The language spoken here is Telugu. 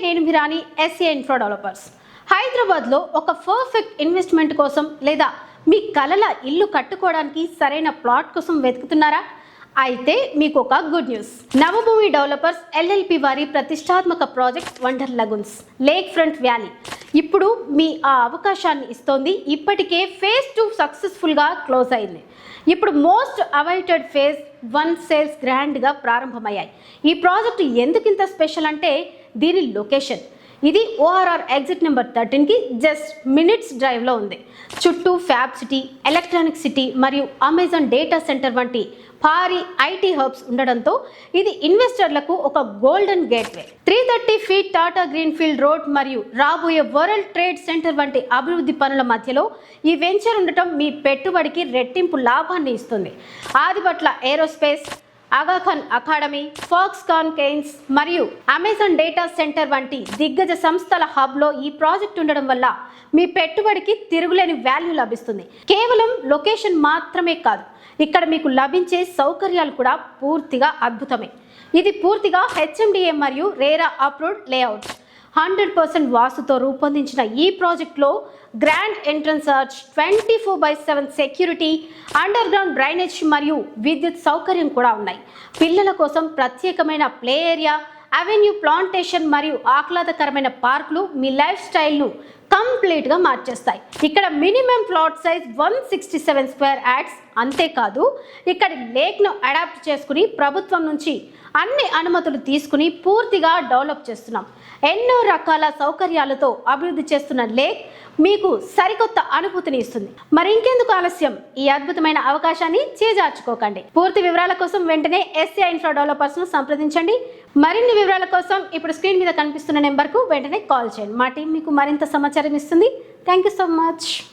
నేను మిరాని ఎస్ఏ ఇన్ఫ్రా డెవలపర్స్. హైదరాబాద్లో ఒక పర్ఫెక్ట్ ఇన్వెస్ట్మెంట్ కోసం లేదా మీ కలల ఇల్లు కట్టుకోవడానికి సరైన ప్లాట్ కోసం వెతుకుతున్నారా? అయితే మీకు ఒక good news. Navabhoomi developers LLP వారి ప్రతిష్టాత్మక project wonder lagoons lake front valley ఇప్పుడు మీ ఆ అవకాశాన్ని ఇస్తోంది. ఇప్పటికే ఫేజ్ 2 సక్సెస్ఫుల్గా క్లోజ్ అయింది. ఇప్పుడు మోస్ట్ అవైటెడ్ ఫేజ్ 1 సేల్స్ గ్రాండ్గా ప్రారంభమయ్యాయి. ఈ ప్రాజెక్టు ఎందుకు ఇంత స్పెషల్ అంటే దీని లొకేషన్. ఇది ORR ఎగ్జిట్ నెంబర్ 13కి జస్ట్ మినిట్స్ డ్రైవ్లో ఉంది. చుట్టూ ఫ్యాబ్ సిటీ, ఎలక్ట్రానిక్ సిటీ మరియు అమెజాన్ డేటా సెంటర్ వంటి భారీ ఐటీ హబ్స్ ఉండడంతో ఇది ఇన్వెస్టర్లకు ఒక golden gateway. 330 feet Tata greenfield road మరియు రాబోయే వరల్డ్ ట్రేడ్ సెంటర్ వంటి అభివృద్ధి పనుల మధ్యలో ఈ వెంచర్ ఉండటం మీ పెట్టుబడికి రెట్టింపు లాభాన్ని ఇస్తుంది. Adibatla aerospace, Aga Khan academy, Foxconn Kaynes మరియు అమెజాన్ డేటా సెంటర్ వంటి దిగ్గజ సంస్థల హబ్లో ఈ ప్రాజెక్ట్ ఉండడం వల్ల మీ పెట్టుబడికి తిరుగులేని వాల్యూ లభిస్తుంది. కేవలం లొకేషన్ మాత్రమే కాదు, ఇక్కడ మీకు లభించే సౌకర్యాలు కూడా పూర్తిగా అద్భుతమే. ఇది పూర్తిగా HMDA మరియు రేరా అప్రూవ్డ్ లేఅవుట్. 100% వాస్తుతో రూపొందించిన ఈ ప్రాజెక్ట్లో grand entrance arch, 24/7 security, under ground drainage మరియు విద్యుత్ సౌకర్యం కూడా ఉన్నాయి. పిల్లల కోసం ప్రత్యేకమైన ప్లే ఏరియా, అవెన్యూ ప్లాంటేషన్ మరియు ఆహ్లాదకరమైన పార్కులు మీ లైఫ్ స్టైల్ను కంప్లీట్గా మార్చేస్తాయి. ఇక్కడ minimum plot size 167 square yards. అంతేకాదు ఇక్కడ లేక్ను అడాప్ట్ చేసుకుని ప్రభుత్వం నుంచి అన్ని అనుమతులు తీసుకుని పూర్తిగా డెవలప్ చేస్తున్నాం. ఎన్నో రకాల సౌకర్యాలతో అభివృద్ధి చేస్తున్న లేక్ మీకు సరికొత్త అనుభూతిని ఇస్తుంది. మరి ఇంకెందుకు ఆలస్యం, ఈ అద్భుతమైన అవకాశాన్ని చేజార్చుకోకండి. పూర్తి వివరాల కోసం వెంటనే ఎస్ఏ ఇన్ఫ్రా డెవలపర్స్ను సంప్రదించండి. మరిన్ని వివరాల కోసం ఇప్పుడు స్క్రీన్ మీద కనిపిస్తున్న నెంబర్కు వెంటనే కాల్ చేయండి. మా టీం మీకు మరింత సమాచారం ఇస్తుంది. Thank you so much.